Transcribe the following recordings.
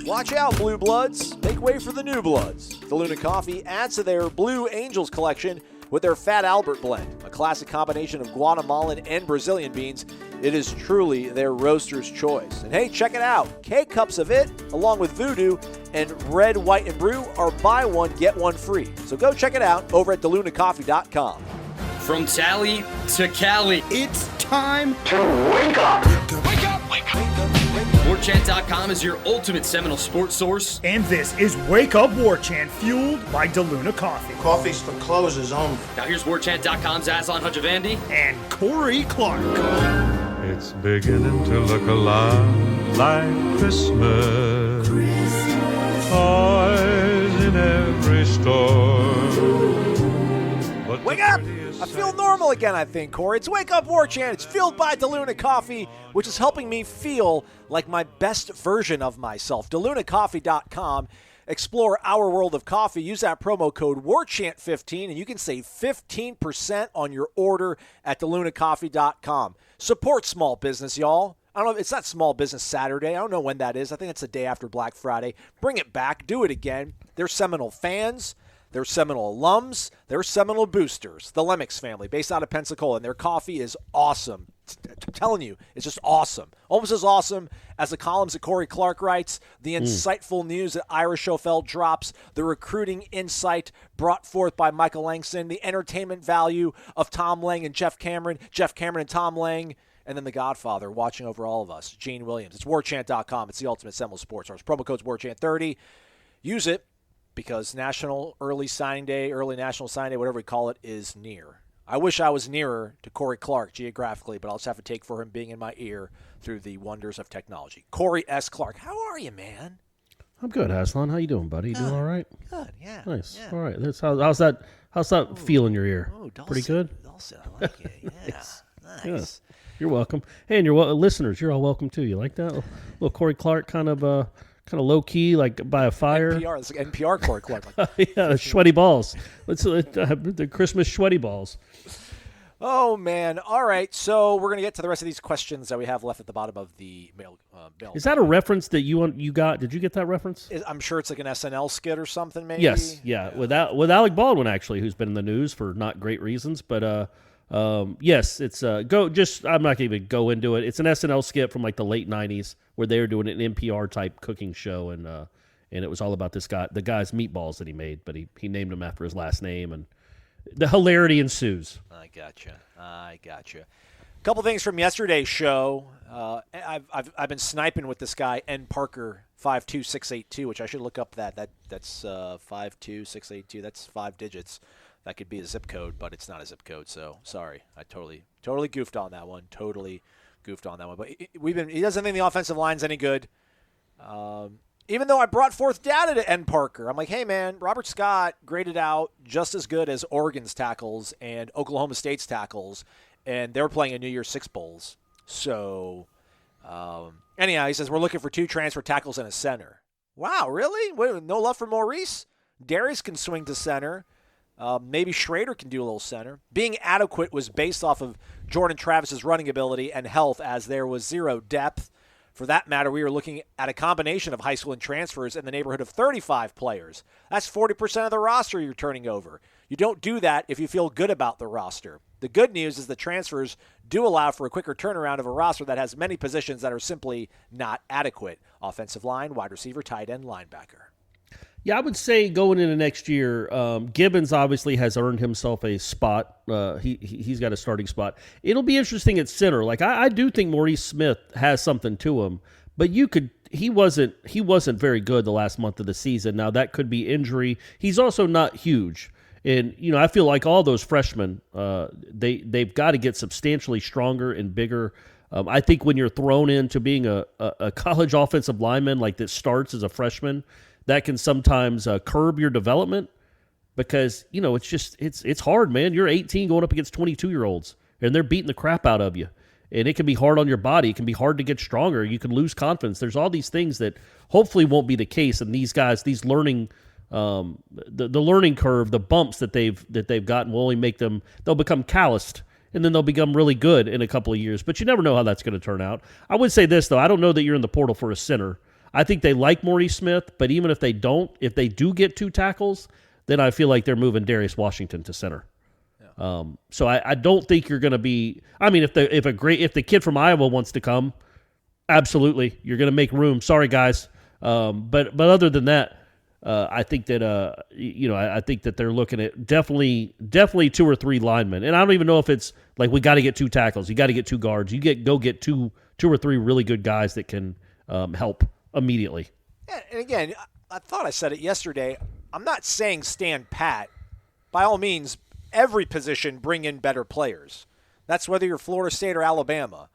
Watch out, Blue Bloods. Make way for the New Bloods. DeLuna Coffee adds to their Blue Angels collection with their Fat Albert blend, a classic combination of Guatemalan and Brazilian beans. It is truly their roaster's choice. And hey, check it out. K-Cups of it, along with Voodoo and Red, White, and Brew, are buy one, get one free. So go check it out over at DeLunaCoffee.com. From Tally to Cali, It's time to wake up. Wake up! Wake up! WarChant.com is your ultimate Seminole sports source. And this is Wake Up War Chant, fueled by DeLuna Coffee. Coffee's for closers only. Now here's WarChant.com's Aslan Hajavandi. And Corey Clark. It's beginning to look a lot like Christmas. Toys in every store. But Wake up! I feel normal again, I think, Corey. It's Wake Up War Chant. It's fueled by DeLuna Coffee, which is helping me feel like my best version of myself. DeLunaCoffee.com. Explore our world of coffee. Use that promo code WARCHANT15, and you can save 15% on your order at DeLunaCoffee.com. Support small business, y'all. I don't know. It's not Small Business Saturday. I don't know when that is. I think it's the day after Black Friday. Bring it back. Do it again. They're Seminole fans. They're Seminole alums. They're Seminole boosters. The Lemmix family, based out of Pensacola, and their coffee is awesome. I'm telling you, it's just awesome. Almost as awesome as the columns that Corey Clark writes, the insightful news that Ira Schofeld drops, the recruiting insight brought forth by Michael Langston, the entertainment value of Tom Lang and Jeff Cameron and Tom Lang, and then the Godfather watching over all of us, Gene Williams. It's WarChant.com. It's the ultimate Seminole sports source. Promo code's WarChant30. Use it because National Early Signing Day, Early National Signing Day, whatever we call it, is near. I wish I was nearer to Corey Clark geographically, but I'll just have to take for him being in my ear through the wonders of technology. Corey S. Clark, how are you, man? I'm good, Aslan. How you doing, buddy? You doing all right? Good, yeah. Nice. Yeah. All right. How's that feel in your ear? Oh, dulcet, Pretty good? Dulcet, I like it. Yeah, nice. Yeah. You're welcome. Hey, and your listeners, you're all welcome too. You like that? Little Corey Clark kind of low key, like by a fire. NPR, it's like NPR Corey Clark. Yeah, sweaty balls. Let's the Christmas sweaty balls. Oh, man. All right. So we're going to get to the rest of these questions that we have left at the bottom of the mail. Is that a reference that you got? Did you get that reference? I'm sure it's like an SNL skit or something, maybe. Yes. Yeah. With Alec Baldwin, actually, who's been in the news for not great reasons. But yes, it's I'm not going to even go into it. It's an SNL skit from like the late 90s where they were doing an NPR-type cooking show, and it was all about this guy, the guy's meatballs that he made, but he named them after his last name, and the hilarity ensues. I gotcha. A couple things from yesterday's show. I've been sniping with this guy, N. Parker 52682, which I should look up that's 52682. That's 5 digits. That could be a zip code, but it's not a zip code. So sorry, I totally goofed on that one. But he doesn't think the offensive line's any good. Even though I brought forth data to N. Parker, I'm like, hey, man, Robert Scott graded out just as good as Oregon's tackles and Oklahoma State's tackles, and they were playing in New Year's Six Bowls. So, anyhow, he says, we're looking for 2 transfer tackles and a center. Wow, really? No love for Maurice? Darius can swing to center. Maybe Schrader can do a little center. Being adequate was based off of Jordan Travis's running ability and health, as there was 0 depth. For that matter, we were looking at a combination of high school and transfers in the neighborhood of 35 players. That's 40% of the roster you're turning over. You don't do that if you feel good about the roster. The good news is the transfers do allow for a quicker turnaround of a roster that has many positions that are simply not adequate. Offensive line, wide receiver, tight end, linebacker. Yeah, I would say going into next year, Gibbons obviously has earned himself a spot. He's got a starting spot. It'll be interesting at center. Like I do think Maurice Smith has something to him, but he wasn't very good the last month of the season. Now that could be injury. He's also not huge, and I feel like all those freshmen, they've got to get substantially stronger and bigger. I think when you're thrown into being a college offensive lineman like that starts as a freshman, that can sometimes curb your development because, it's hard, man. You're 18 going up against 22-year-olds, and they're beating the crap out of you. And it can be hard on your body. It can be hard to get stronger. You can lose confidence. There's all these things that hopefully won't be the case. And these guys, these learning, the learning curve, the bumps that they've gotten will only make them, they'll become calloused, and then they'll become really good in a couple of years. But you never know how that's going to turn out. I would say this, though. I don't know that you're in the portal for a center. I think they like Maurice Smith, but even if they do get 2 tackles, then I feel like they're moving Darius Washington to center. So I don't think you're going to be. I mean, if the kid from Iowa wants to come, absolutely, you're going to make room. Sorry, guys, but other than that, I think that I think that they're looking at definitely 2 or 3 linemen, and I don't even know if it's like we got to get 2 tackles, you got to get 2 guards, go get two or 3 really good guys that can help immediately. Yeah, and again, I thought I said it yesterday. I'm not saying stand pat. By all means, every position bring in better players. That's whether you're Florida State or Alabama.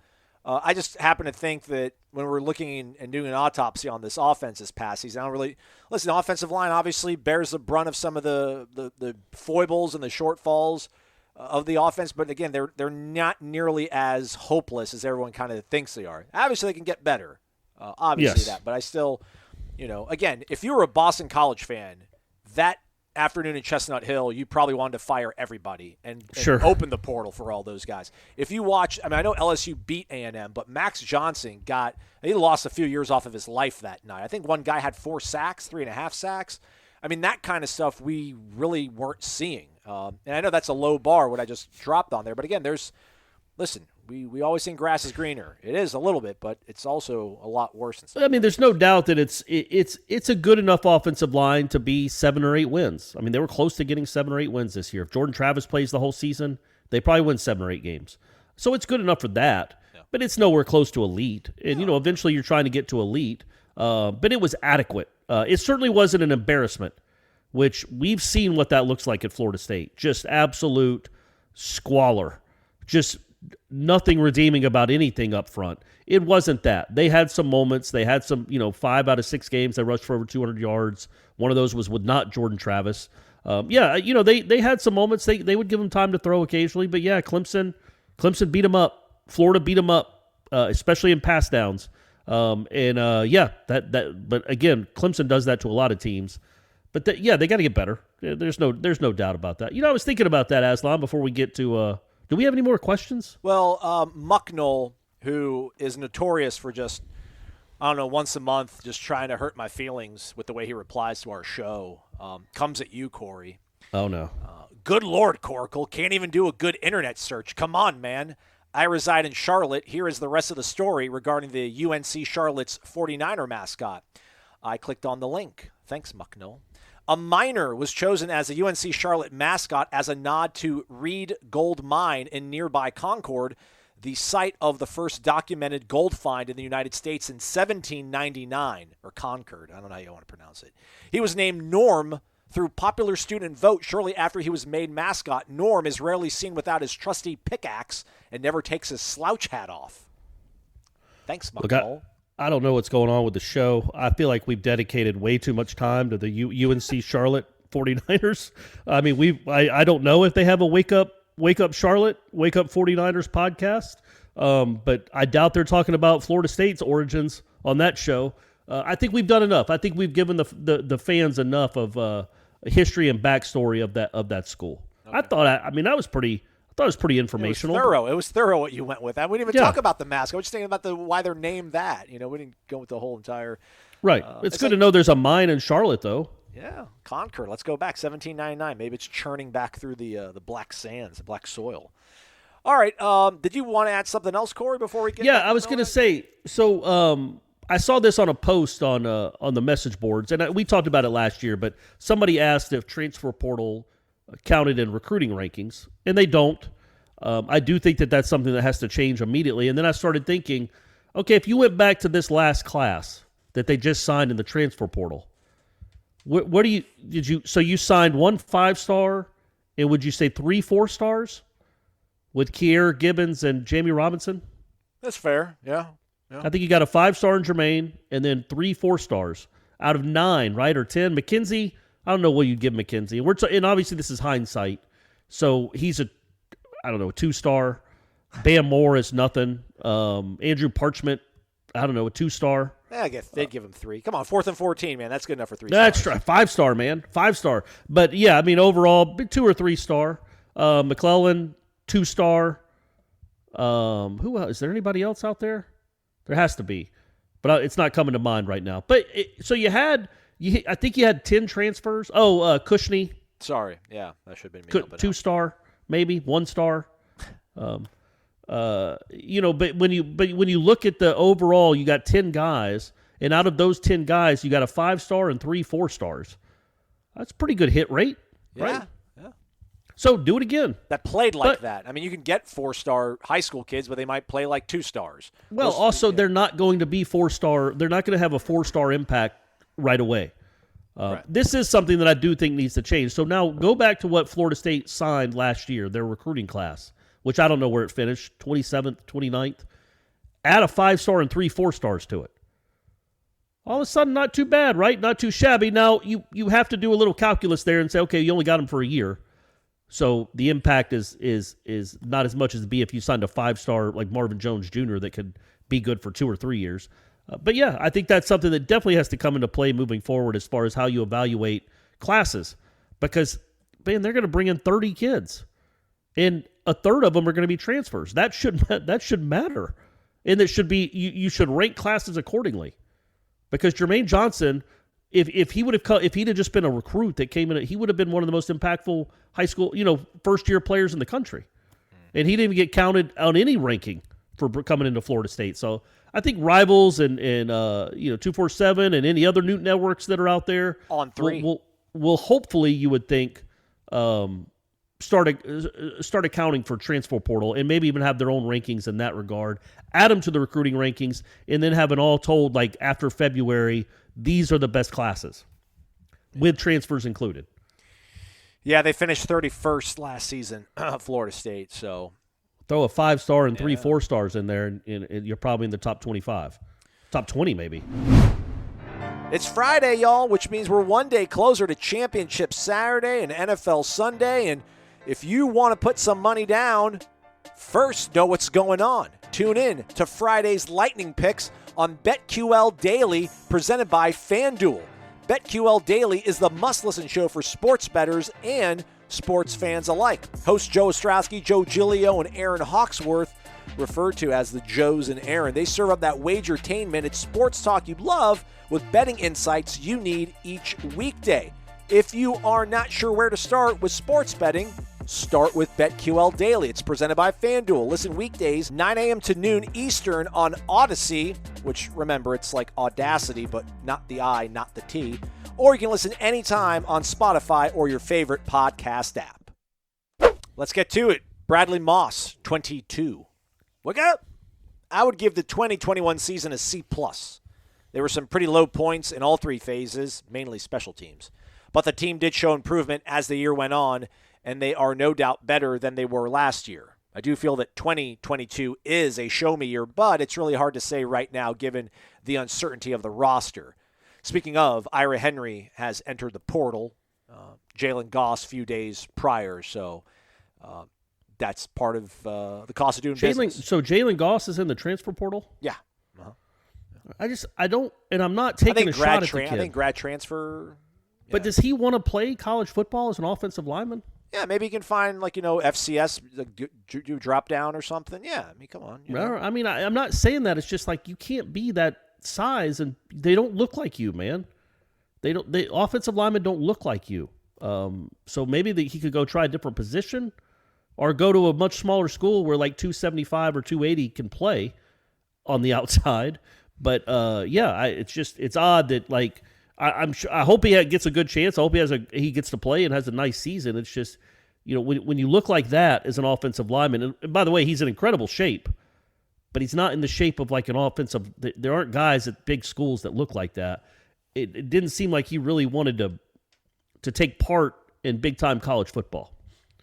I just happen to think that when we're looking and doing an autopsy on this offense this past season, I don't really – listen, the offensive line obviously bears the brunt of some of the foibles and the shortfalls of the offense. But, again, they're not nearly as hopeless as everyone kind of thinks they are. Obviously, they can get better. Obviously Yes. that. But I still – again, if you were a Boston College fan, that afternoon in Chestnut Hill, you probably wanted to fire everybody and Sure. open the portal for all those guys. If you watch, I know LSU beat A&M, but Max Johnson he lost a few years off of his life that night. I think one guy had 4 sacks, 3.5 sacks. That kind of stuff we really weren't seeing. And I know that's a low bar, what I just dropped on there. But again, we always think grass is greener. It is a little bit, but it's also a lot worse. There's no doubt that it's a good enough offensive line to be 7 or 8 wins. They were close to getting 7 or 8 wins this year. If Jordan Travis plays the whole season, they probably win 7 or 8 games. So it's good enough for that, but it's nowhere close to elite. And, eventually you're trying to get to elite, but it was adequate. It certainly wasn't an embarrassment, which we've seen what that looks like at Florida State. Just absolute squalor. Just nothing redeeming about anything up front. It wasn't that. They had some moments. They had some, 5 out of 6 games they rushed for over 200 yards. One of those was with not Jordan Travis. They had some moments. They would give them time to throw occasionally. But, yeah, Clemson beat them up. Florida beat them up, especially in pass downs. But again, Clemson does that to a lot of teams. But, they got to get better. There's no doubt about that. I was thinking about that, Aslan, before we get to do we have any more questions? Well, Mucknell, who is notorious for just, once a month just trying to hurt my feelings with the way he replies to our show, comes at you, Corey. Oh, no. Good Lord, Corkle. Can't even do a good internet search. Come on, man. I reside in Charlotte. Here is the rest of the story regarding the UNC Charlotte's 49er mascot. I clicked on the link. Thanks, Mucknell. A miner was chosen as a UNC Charlotte mascot as a nod to Reed Gold Mine in nearby Concord, the site of the first documented gold find in the United States in 1799, or Concord. I don't know how you want to pronounce it. He was named Norm through popular student vote shortly after he was made mascot. Norm is rarely seen without his trusty pickaxe and never takes his slouch hat off. Thanks, Mucknell. I don't know what's going on with the show. I feel like we've dedicated way too much time to the UNC Charlotte 49ers. I don't know if they have a Wake Up Charlotte, Wake Up 49ers podcast, but I doubt they're talking about Florida State's origins on that show. I think we've done enough. I think we've given the fans enough of history and backstory of that school. Okay. I thought that was pretty informational. It was thorough what you went with. We didn't even talk about the mask. I was just thinking about why they're named that. We didn't go with the whole entire. Right. It's good to know there's a mine in Charlotte, though. Yeah, Concord. Let's go back 1799. Maybe it's churning back through the black sands, the black soil. All right. Did you want to add something else, Corey, before we get? Yeah, I was going to say. So I saw this on a post on the message boards, and we talked about it last year. But somebody asked if transfer portal counted in recruiting rankings, and they don't. I do think that that's something that has to change immediately. And then I started thinking, okay, if you went back to this last class that they just signed in the transfer portal, so you signed 1 5-star, and would you say 3 4-stars with Kier Gibbons and Jamie Robinson? That's fair. Yeah. I think you got a 5-star in Jermaine and then 3 4-stars out of 9, right? Or 10. McKenzie, I don't know what you'd give McKenzie. And obviously this is hindsight. So he's a 2-star. Bam Moore is nothing. Andrew Parchment, I don't know, a 2-star. I guess they'd give him 3. Come on, 4th and 14, man. That's good enough for 3 That's stars. right. 5-star, man. 5-star. But, yeah, overall, 2 or 3-star. McClellan, 2-star. Who else? Is there anybody else out there? There has to be. but it's not coming to mind right now. But so I think you had 10 transfers. Oh, Cushney. Sorry, yeah, that should have been me. 2-star, maybe 1-star. But when you look at the overall, you got 10 guys, and out of those 10 guys, you got a 5-star and 3 4-stars. That's a pretty good hit rate, right? Yeah. So do it again. That played like that. I mean, you can get 4-star high school kids, but they might play like 2 stars. Well, they're not going to be 4-star. They're not going to have a 4-star impact right away. Right. This is something that I do think needs to change. So now go back to what Florida State signed last year, their recruiting class, which I don't know where it finished, 27th, 29th. Add a 5-star and 3 4-stars to it. All of a sudden, not too bad, right? Not too shabby. Now, you have to do a little calculus there and say, okay, you only got them for a year. So the impact is not as much as it'd be if you signed a 5-star like Marvin Jones Jr. that could be good for 2 or 3 years. But yeah, I think that's something that definitely has to come into play moving forward as far as how you evaluate classes. Because, man, they're going to bring in 30 kids. And a third of them are going to be transfers. That should matter. And it should be you should rank classes accordingly. Because Jermaine Johnson, if he'd have just been a recruit that came in, he would have been one of the most impactful high school, first-year players in the country. And he didn't even get counted on any ranking for coming into Florida State. So I think Rivals and 247 and any other Newton networks that are out there on 3 will hopefully, you would think, start accounting for transfer portal and maybe even have their own rankings in that regard. Add them to the recruiting rankings and then have it all told, like after February, these are the best classes with transfers included. Yeah, they finished 31st last season, Florida State. So throw a 5-star and 3 4-stars in there, and you're probably in the top 25, top 20 maybe. It's Friday, y'all, which means we're one day closer to Championship Saturday and NFL Sunday. And if you want to put some money down, first know what's going on. Tune in to Friday's Lightning Picks on BetQL Daily, presented by FanDuel. BetQL Daily is the must-listen show for sports bettors and sports fans alike. Hosts Joe Ostrowski, Joe Giglio, and Aaron Hawksworth, referred to as the Joes and Aaron. They serve up that wagertainment. It's sports talk you love with betting insights you need each weekday. If you are not sure where to start with sports betting, start with BetQL Daily. It's presented by FanDuel. Listen weekdays, 9 a.m. to noon Eastern on Odyssey, which, remember, it's like Audacity, but not the I, not the T. Or you can listen anytime on Spotify or your favorite podcast app. Let's get to it. Bradley Moss, 22. Look up. I would give the 2021 season a C+. There were some pretty low points in all 3 phases, mainly special teams. But the team did show improvement as the year went on, and they are no doubt better than they were last year. I do feel that 2022 is a show-me year, but it's really hard to say right now given the uncertainty of the roster. Speaking of, Ira Henry has entered the portal. Jalen Goss a few days prior, so that's part of the cost of doing business. So Jalen Goss is in the transfer portal? Yeah. I'm not taking a shot at the kid. I think grad transfer. Yeah. But does he want to play college football as an offensive lineman? Yeah, maybe he can find, FCS, do drop down or something. Yeah, I mean, come on. I mean, I'm not saying that. It's just like you can't be that size, and they don't look like you, man. The offensive linemen don't look like you. So maybe he could go try a different position or go to a much smaller school where like 275 or 280 can play on the outside. But, it's odd that, like, I'm sure, I hope he gets a good chance. I hope he gets to play and has a nice season. It's just, when you look like that as an offensive lineman, and by the way, he's in incredible shape, but he's not in the shape of like an offensive. There aren't guys at big schools that look like that. It didn't seem like he really wanted to take part in big time college football.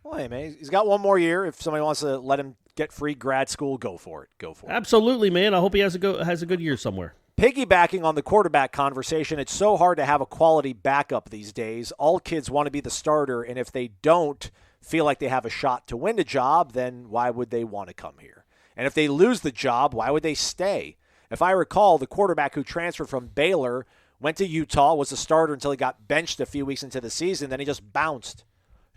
Well, hey man, he's got one more year. If somebody wants to let him get free grad school, go for it. Absolutely, man. I hope he has a good year somewhere. Piggybacking on the quarterback conversation, it's so hard to have a quality backup these days. All kids want to be the starter, and if they don't feel like they have a shot to win the job, then why would they want to come here? And if they lose the job, why would they stay? If I recall, the quarterback who transferred from Baylor went to Utah, was a starter until he got benched a few weeks into the season, then he just bounced.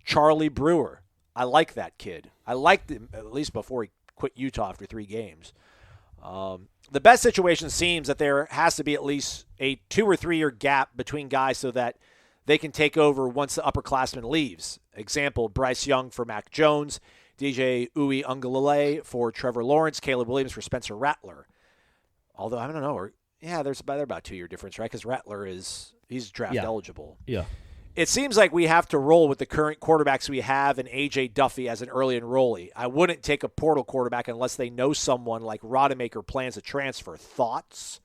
Charlie Brewer. I like that kid. I liked him, at least before he quit Utah after 3 games. The best situation seems that there has to be at least a 2 or 3 year gap between guys so that they can take over once the upperclassman leaves. Example, Bryce Young for Mac Jones, DJ Uiagalelei for Trevor Lawrence, Caleb Williams for Spencer Rattler. Although, I don't know, they're about 2 year difference, right? Because Rattler he's draft eligible. Yeah. It seems like we have to roll with the current quarterbacks we have and A.J. Duffy as an early enrollee. I wouldn't take a portal quarterback unless they know someone like Rodemaker plans to transfer. Thoughts?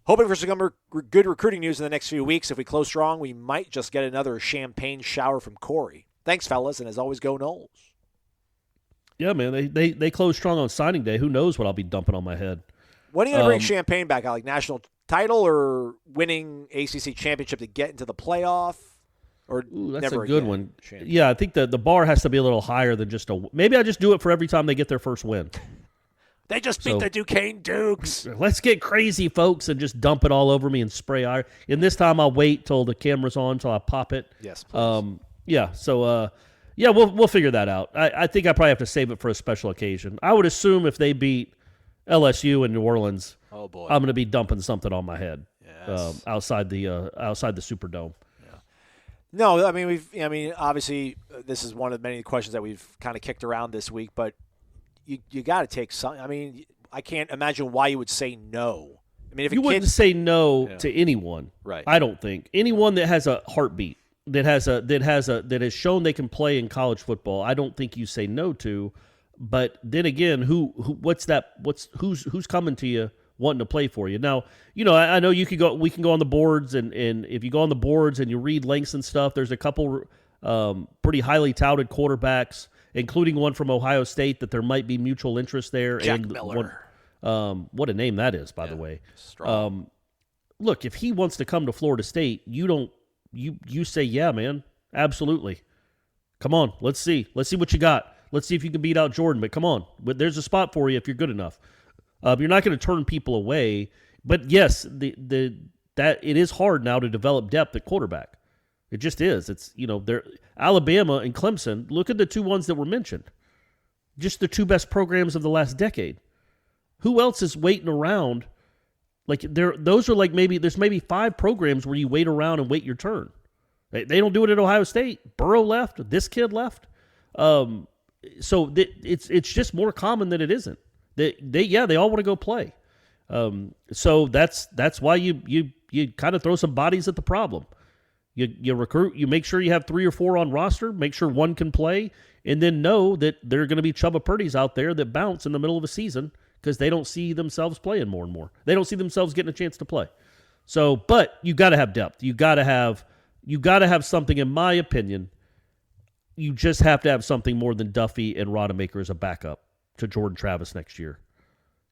Hoping for some good recruiting news in the next few weeks. If we close strong, we might just get another champagne shower from Corey. Thanks, fellas, and as always, go Noles. Yeah, man, they close strong on signing day. Who knows what I'll be dumping on my head. When are you going to bring champagne back out? Like national title or winning ACC championship to get into the playoff? Or that's never a good one. Yeah, I think the bar has to be a little higher than just maybe I just do it for every time they get their first win. They just beat the Duquesne Dukes. Let's get crazy, folks, and just dump it all over me and spray iron. And this time I'll wait till the camera's on, till I pop it. Yes, please. We'll figure that out. I think I probably have to save it for a special occasion. I would assume if they beat LSU in New Orleans, oh boy, I'm going to be dumping something on my head. Yes. Outside the Superdome. No, I mean, obviously, this is one of many questions that we've kind of kicked around this week, but you got to take some. I mean, I can't imagine why you would say no. I mean, if you wouldn't say no to anyone, right? I don't think anyone that has a heartbeat, that has shown they can play in college football, I don't think you say no to. But then again, who's coming to you wanting to play for you? Now, I know we can go on the boards, and if you go on the boards and you read links and stuff, there's a couple pretty highly touted quarterbacks, including one from Ohio State, that there might be mutual interest there. Jack Miller. What a name that is, by the way. Strong. Look, if he wants to come to Florida State, you say, yeah, man, absolutely. Come on, let's see what you got. Let's see if you can beat out Jordan, but come on. There's a spot for you if you're good enough. You're not going to turn people away, but yes, that it is hard now to develop depth at quarterback. It just is. It's Alabama and Clemson. Look at the two ones that were mentioned. Just the two best programs of the last decade. Who else is waiting around? Like those are like there's maybe 5 programs where you wait around and wait your turn. They don't do it at Ohio State. Burrow left. This kid left. So it's just more common than it isn't. They all want to go play. So that's why you kind of throw some bodies at the problem. You recruit, you make sure you have 3 or 4 on roster, make sure one can play, and then know that there are going to be Chubba Purdy's out there that bounce in the middle of a season because they don't see themselves playing more and more. They don't see themselves getting a chance to play. So, but you got to have depth. You got to have something, in my opinion. You just have to have something more than Duffy and Rodemaker as a backup to Jordan Travis next year.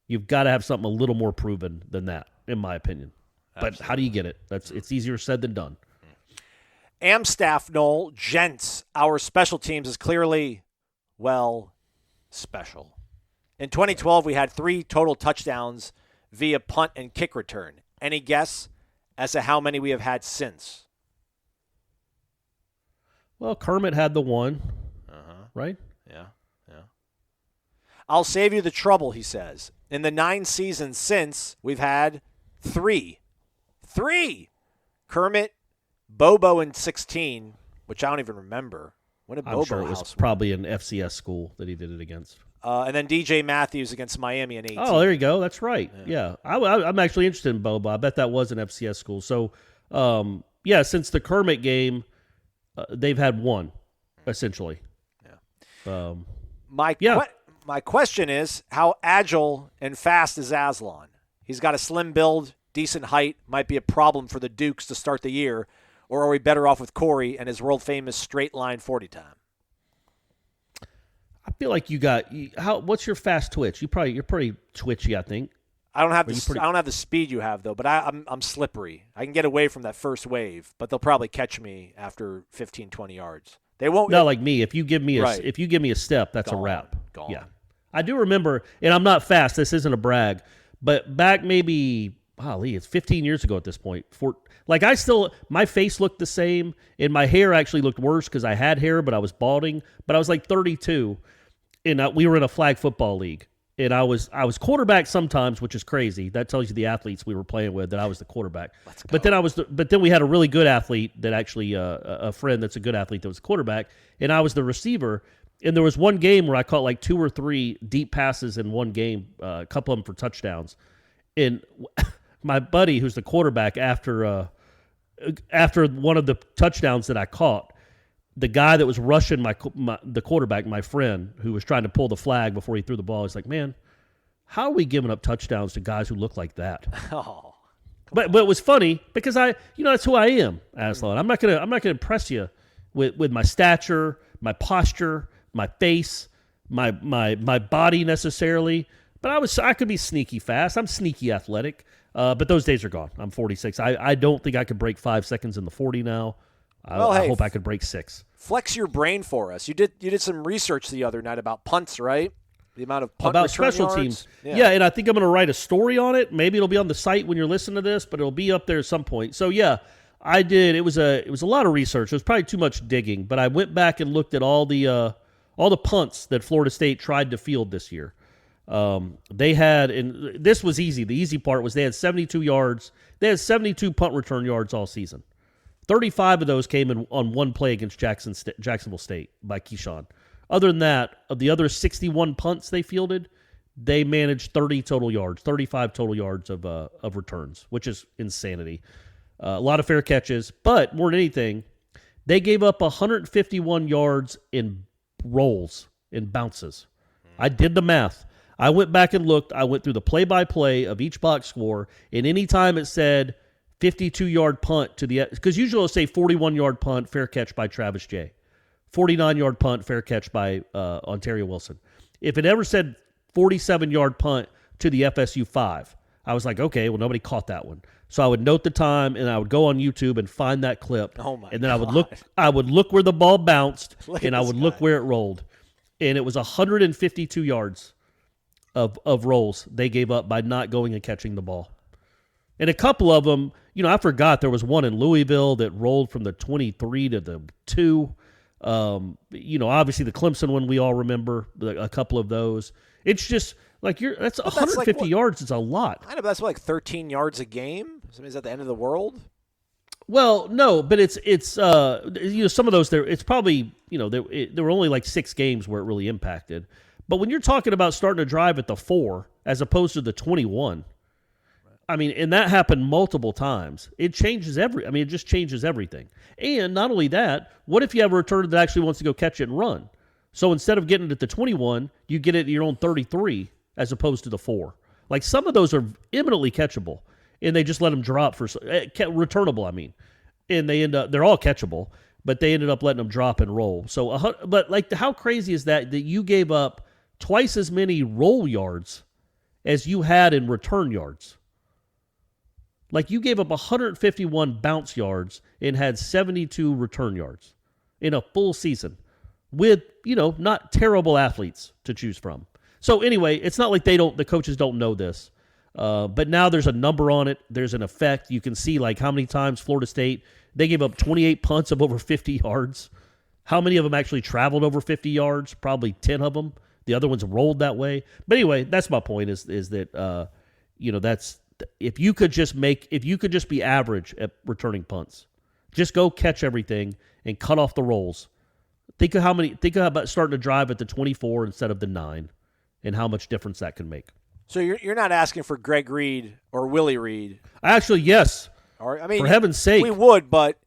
You've got to have something a little more proven than that, in my opinion. Absolutely. But how do you get it? It's easier said than done. Amstaff Knoll, gents, our special teams is clearly, special. In 2012, we had 3 total touchdowns via punt and kick return. Any guess as to how many we have had since? Well, Kermit had the one, right? Yeah. I'll save you the trouble, he says. In the 9 seasons since, we've had 3. 3! Kermit, Bobo in 16, which I don't even remember. When did Bobo I'm sure it was probably an FCS school that he did it against. And then DJ Matthews against Miami in 18. Oh, there you go. That's right. Yeah. I'm actually interested in Bobo. I bet that was an FCS school. So, since the Kermit game, they've had 1, essentially. Yeah. My question is, how agile and fast is Aslan? He's got a slim build, decent height, might be a problem for the Dukes to start the year, or are we better off with Corey and his world-famous straight-line 40 time? I feel like what's your fast twitch? You're pretty twitchy, I think. I don't have the speed you have though, but I'm slippery. I can get away from that first wave, but they'll probably catch me after 15, 20 yards. They won't. Not like me. If you give me a step, that's a wrap. Gone. Yeah. I do remember, and I'm not fast. This isn't a brag, but back maybe, it's 15 years ago at this point. My face looked the same, and my hair actually looked worse because I had hair, but I was balding. But I was like 32, and we were in a flag football league. And I was quarterback sometimes, which is crazy. That tells you the athletes we were playing with, that I was the quarterback. But then we had a really good athlete that actually a friend that's a good athlete that was quarterback, and I was the receiver. And there was one game where I caught like 2 or 3 deep passes in one game, a couple of them for touchdowns. And my buddy, who's the quarterback, after one of the touchdowns that I caught, the guy that was rushing the quarterback, my friend, who was trying to pull the flag before he threw the ball, he's like, man, how are we giving up touchdowns to guys who look like that? Oh, but it was funny because that's who I am, Aslan. I'm not gonna impress you with my stature, my posture, my face, my body necessarily. But I could be sneaky fast. I'm sneaky athletic. But those days are gone. I'm 46. I don't think I could break 5 seconds in the 40 now. I hope I could break 6. Flex your brain for us. You did some research the other night about punts, right? The amount of punt about return special yards. teams. Yeah, and I think I'm going to write a story on it. Maybe it'll be on the site when you're listening to this, but it'll be up there at some point. So yeah, I did. It was a lot of research. It was probably too much digging, but I went back and looked at all the punts that Florida State tried to field this year. They had, and this was easy. The easy part was they had 72 yards. They had 72 punt return yards all season. 35 of those came in on one play against Jacksonville State by Keyshawn. Other than that, of the other 61 punts they fielded, they managed 35 total yards of returns, which is insanity. A lot of fair catches, but more than anything, they gave up 151 yards in rolls, in bounces. I did the math. I went back and looked. I went through the play-by-play of each box score, and any time it said 52-yard punt to the – because usually it'll say 41-yard punt, fair catch by Travis J. 49-yard punt, fair catch by Ontario Wilson. If it ever said 47-yard punt to the FSU 5, I was like, okay, well, nobody caught that one. So I would note the time, and I would go on YouTube and find that clip. Oh my and then God. I would look where the ball bounced, and I would look guy. where it rolled. And it was 152 yards of rolls they gave up by not going and catching the ball. And a couple of them, I forgot there was one in Louisville that rolled from the 23 to the 2. Obviously the Clemson one we all remember, a couple of those. It's just like that's 150 yards is a lot. I know, but that's like 13 yards a game. I mean, is that the end of the world? Well, no, but it's some of those there. It's probably there were only like 6 games where it really impacted. But when you're talking about starting to drive at the 4 as opposed to the 21, I mean, and that happened multiple times. It changes it just changes everything. And not only that, what if you have a returner that actually wants to go catch it and run? So instead of getting it at the 21, you get it at your own 33 as opposed to the 4. Like some of those are imminently catchable, and they just let them drop for returnable. I mean, and they're all catchable, but they ended up letting them drop and roll. So, but like how crazy is that you gave up twice as many roll yards as you had in return yards? Like you gave up 151 bounce yards and had 72 return yards in a full season with, not terrible athletes to choose from. So anyway, it's not like the coaches don't know this. But now there's a number on it. There's an effect. You can see like how many times Florida State, they gave up 28 punts of over 50 yards. How many of them actually traveled over 50 yards? Probably 10 of them. The other ones rolled that way. But anyway, that's my point is that, that's, if you could just be average at returning punts, just go catch everything and cut off the rolls. Think about starting to drive at the 24 instead of the 9 and how much difference that can make. So you're not asking for Greg Reed or Willie Reed? Actually, yes. Or, for heaven's sake. We would, but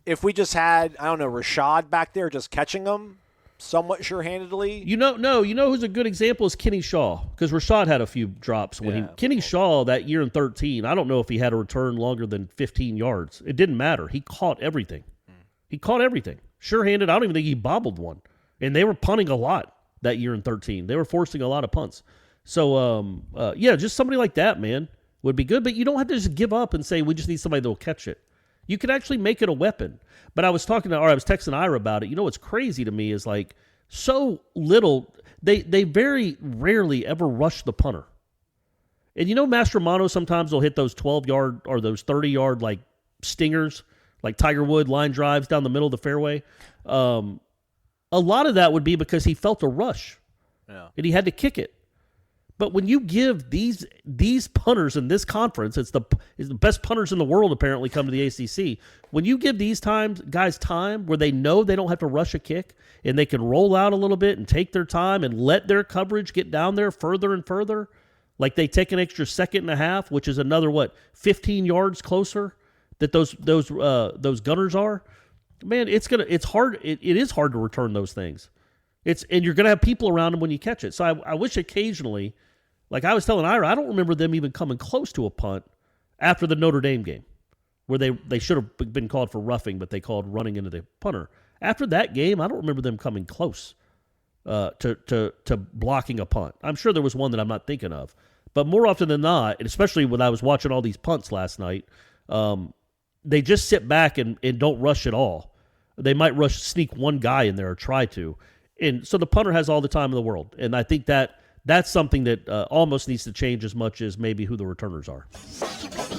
if we just had, I don't know, Rashad back there just catching them somewhat sure-handedly. You know who's a good example is Kenny Shaw, because Rashad had a few drops. Kenny Shaw that year in 13, I don't know if he had a return longer than 15 yards. It didn't matter. He caught everything. Sure-handed. I don't even think he bobbled one. And they were punting a lot that year in 13. They were forcing a lot of punts. So, just somebody like that, man, would be good. But you don't have to just give up and say, we just need somebody that will catch it. You can actually make it a weapon. But I was texting Ira about it. What's crazy to me is like so little, they very rarely ever rush the punter. And Mastromano sometimes will hit those 12-yard or those 30-yard like stingers, like Tiger Wood line drives down the middle of the fairway. A lot of that would be because he felt a rush. Yeah. And he had to kick it. But when you give these punters in this conference, it's the best punters in the world apparently come to the ACC. When you give these guys time where they know they don't have to rush a kick and they can roll out a little bit and take their time and let their coverage get down there further and further, like they take an extra second and a half, which is another 15 yards closer that those gunners are. Man, it's hard. It is hard to return those things. And you're gonna have people around them when you catch it. So I wish occasionally. Like I was telling Ira, I don't remember them even coming close to a punt after the Notre Dame game where they should have been called for roughing, but they called running into the punter. After that game, I don't remember them coming close to blocking a punt. I'm sure there was one that I'm not thinking of. But more often than not, and especially when I was watching all these punts last night, they just sit back and don't rush at all. They might sneak one guy in there or try to. And so the punter has all the time in the world. And I think that's something that almost needs to change as much as maybe who the returners are.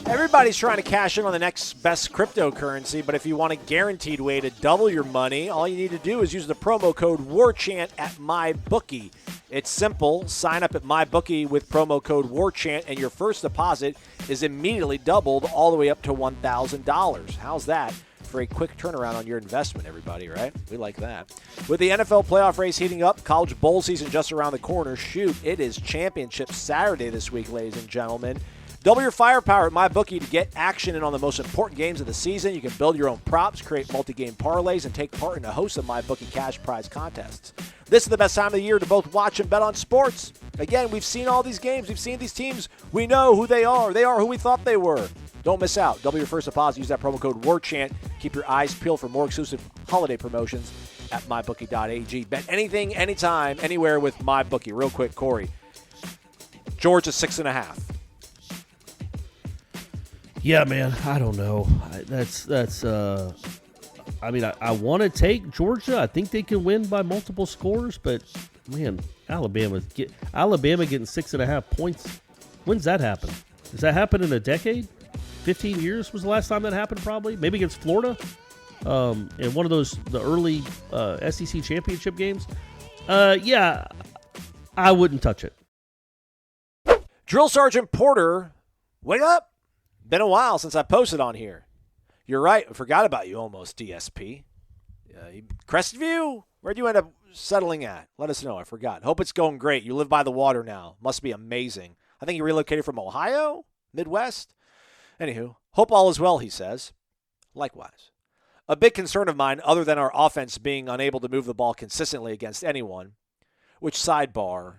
Everybody's trying to cash in on the next best cryptocurrency, but if you want a guaranteed way to double your money, all you need to do is use the promo code WARCHANT at MyBookie. It's simple. Sign up at MyBookie with promo code WARCHANT, and your first deposit is immediately doubled all the way up to $1,000. How's that for a quick turnaround on your investment, everybody, right? We like that. With the NFL playoff race heating up, college bowl season just around the corner, shoot, it is championship Saturday this week, ladies and gentlemen. Double your firepower at MyBookie to get action in on the most important games of the season. You can build your own props, create multi-game parlays, and take part in a host of MyBookie cash prize contests. This is the best time of the year to both watch and bet on sports. Again, we've seen all these games. We've seen these teams. We know who they are. They are who we thought they were. Don't miss out. Double your first deposit. Use that promo code WARCHANT. Keep your eyes peeled for more exclusive holiday promotions at mybookie.ag. Bet anything, anytime, anywhere with MyBookie. Real quick, Corey. Georgia 6.5. Yeah, man, I don't know. I mean, I want to take Georgia. I think they can win by multiple scores, but man, Alabama getting 6.5 points. When's that happen? Does that happen in a decade? 15 years was the last time that happened, probably. Maybe against Florida in one of the early SEC championship games. Yeah, I wouldn't touch it. Drill Sergeant Porter, wake up. Been a while since I posted on here. You're right. I forgot about you almost, DSP. Crestview? Where'd you end up settling at? Let us know. I forgot. Hope it's going great. You live by the water now. Must be amazing. I think you relocated from Ohio? Midwest? Anywho, hope all is well, he says. Likewise. A big concern of mine, other than our offense being unable to move the ball consistently against anyone, which sidebar,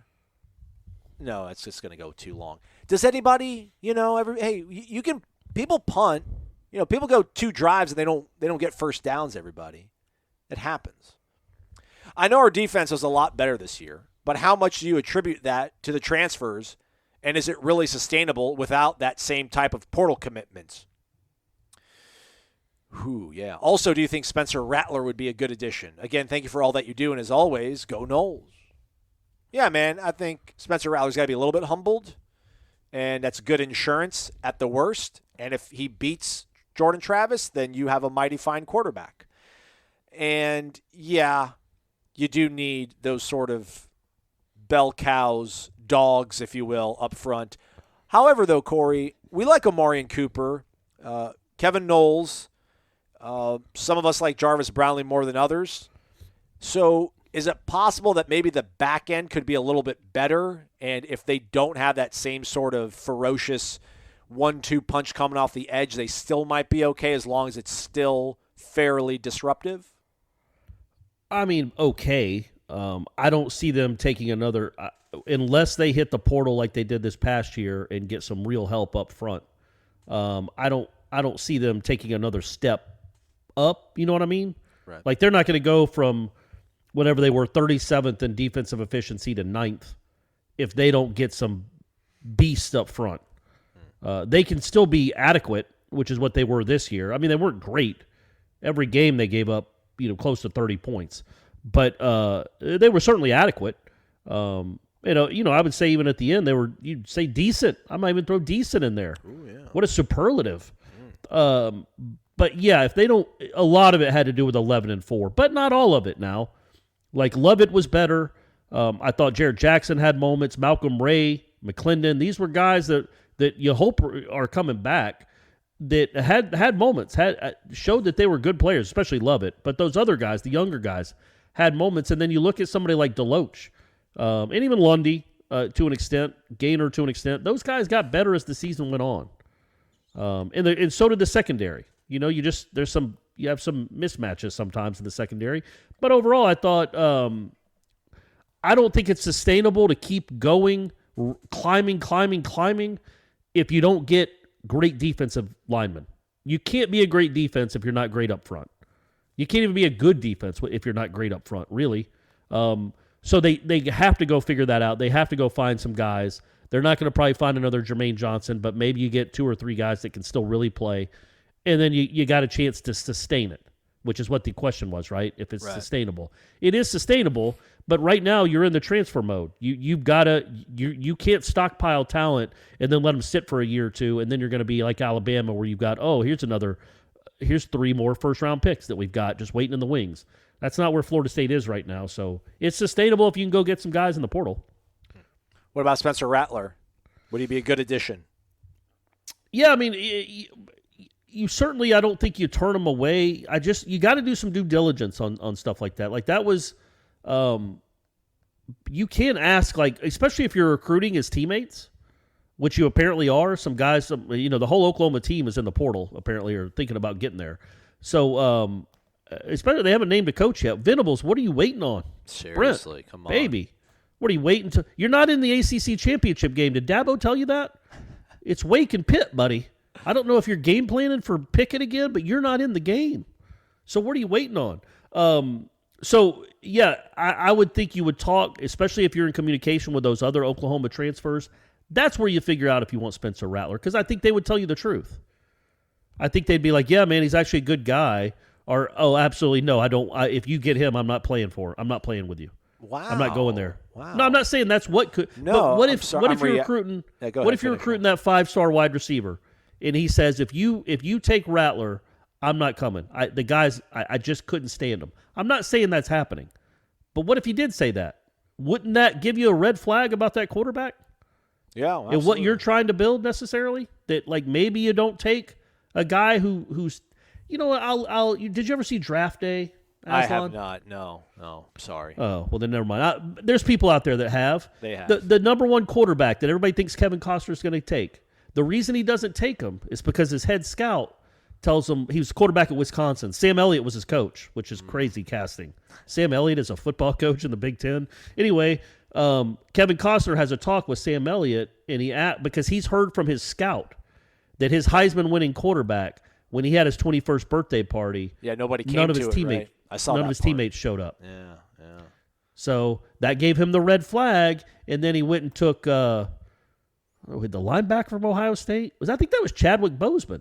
no, it's just going to go too long. Does anybody, you can, people punt, people go 2 drives and they don't get first downs, everybody. It happens. I know our defense is a lot better this year, but how much do you attribute that to the transfers, and is it really sustainable without that same type of portal commitments? Yeah. Also, do you think Spencer Rattler would be a good addition? Again, thank you for all that you do, and as always, go Noles. Yeah, man, I think Spencer Rattler's got to be a little bit humbled, and that's good insurance at the worst. And if he beats Jordan Travis, then you have a mighty fine quarterback. And, yeah, you do need those sort of bell cows, dogs, if you will, up front. However, though, Corey, we like Amarian Cooper, Kevin Knowles. Some of us like Jarvis Brownlee more than others. So is it possible that maybe the back end could be a little bit better, and if they don't have that same sort of ferocious 1-2 punch coming off the edge, they still might be okay as long as it's still fairly disruptive? I mean, okay. I don't see them taking another unless they hit the portal like they did this past year and get some real help up front. I don't see them taking another step up. You know what I mean? Right. Like they're not going to go from whatever they were 37th in defensive efficiency to 9th if they don't get some beasts up front. They can still be adequate, which is what they were this year. I mean, they weren't great. Every game they gave up, close to 30 points, but they were certainly adequate. I would say even at the end you'd say decent. I might even throw decent in there. Ooh, yeah. What a superlative. But yeah, if they don't, a lot of it had to do with 11-4, but not all of it now. Like Lovett was better. I thought Jarrett Jackson had moments. Malcolm Ray McClendon. These were guys that you hope are coming back, that had moments, showed that they were good players, especially Lovett. But those other guys, the younger guys, had moments. And then you look at somebody like Deloach, and even Lundy to an extent, Gaynor to an extent. Those guys got better as the season went on, and so did the secondary. You know, you have some mismatches sometimes in the secondary. But overall, I thought I don't think it's sustainable to keep going, climbing if you don't get great defensive linemen. You can't be a great defense if you're not great up front. You can't even be a good defense if you're not great up front, really. So they have to go figure that out. They have to go find some guys. They're not going to probably find another Jermaine Johnson, but maybe you get 2 or 3 guys that can still really play, and then you got a chance to sustain it, which is what the question was, right? If it's sustainable. It is sustainable, but right now you're in the transfer mode. You can't stockpile talent and then let them sit for a year or two, and then you're going to be like Alabama, where you've got, here's 3 more first-round picks that we've got just waiting in the wings. That's not where Florida State is right now. So it's sustainable if you can go get some guys in the portal. What about Spencer Rattler? Would he be a good addition? Yeah, I mean, you certainly, I don't think you turn him away. You got to do some due diligence on stuff like that. Like that was, you can't ask, like, especially if you're recruiting his teammates, which you apparently are. Some guys, the whole Oklahoma team is in the portal, apparently, or thinking about getting there. So, especially they haven't named a coach yet. Venables, what are you waiting on? Seriously, come on. Baby. What are you waiting to? You're not in the ACC championship game. Did Dabo tell you that? It's Wake and Pitt, buddy. I don't know if you're game planning for Pickett again, but you're not in the game. So what are you waiting on? I would think you would talk, especially if you're in communication with those other Oklahoma transfers. That's where you figure out if you want Spencer Rattler, because I think they would tell you the truth. I think they'd be like, yeah, man, he's actually a good guy. Or, oh, absolutely no, I don't. If you get him, I'm not playing with you. Wow. I'm not going there. Wow. No, I'm not saying that's what could. No, but what if sorry, what if you're recruiting? What if you're recruiting that 5-star wide receiver, and he says, if you take Rattler, I'm not coming. The guys, I just couldn't stand them. I'm not saying that's happening, but what if he did say that? Wouldn't that give you a red flag about that quarterback? Yeah, absolutely. And what you're trying to build necessarily? That like maybe you don't take a guy who's, did you ever see Draft Day? Aslan? I have not. No, sorry. Oh, well then never mind. There's people out there that have. They have. The number one quarterback that everybody thinks Kevin Costner is going to take. The reason he doesn't take him is because his head scout tells him he was quarterback at Wisconsin. Sam Elliott was his coach, which is crazy casting. Sam Elliott is a football coach in the Big Ten. Anyway, Kevin Costner has a talk with Sam Elliott, and because he's heard from his scout that his Heisman-winning quarterback, when he had his 21st birthday party, nobody came none of to his it, teammates, right? I saw none that of his part. teammates showed up. Yeah. So that gave him the red flag, and then he went and took the linebacker from Ohio State. I think that was Chadwick Boseman,